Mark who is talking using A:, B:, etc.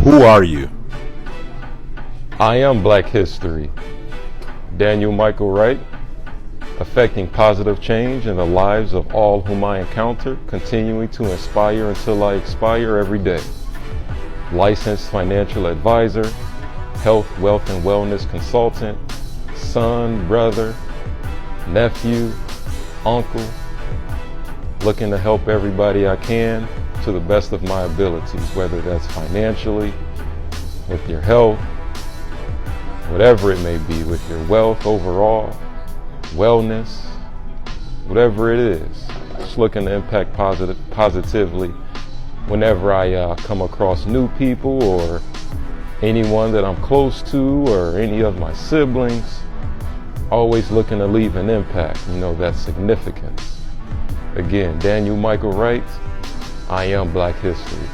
A: Who are you?
B: I am Black History. Daniel Michael Wright, affecting positive change in the lives of all whom I encounter, continuing to inspire until I expire every day. Licensed financial advisor, health, wealth, and wellness consultant, son, brother, nephew, uncle, looking to help everybody I can to the best of my abilities, whether that's financially, with your health, whatever it may be, with your wealth overall, wellness, whatever it is. Just looking to impact positively whenever I come across new people or anyone that I'm close to or any of my siblings. Always looking to leave an impact, that significance. Again, Daniel Michael Wright, I am Black History.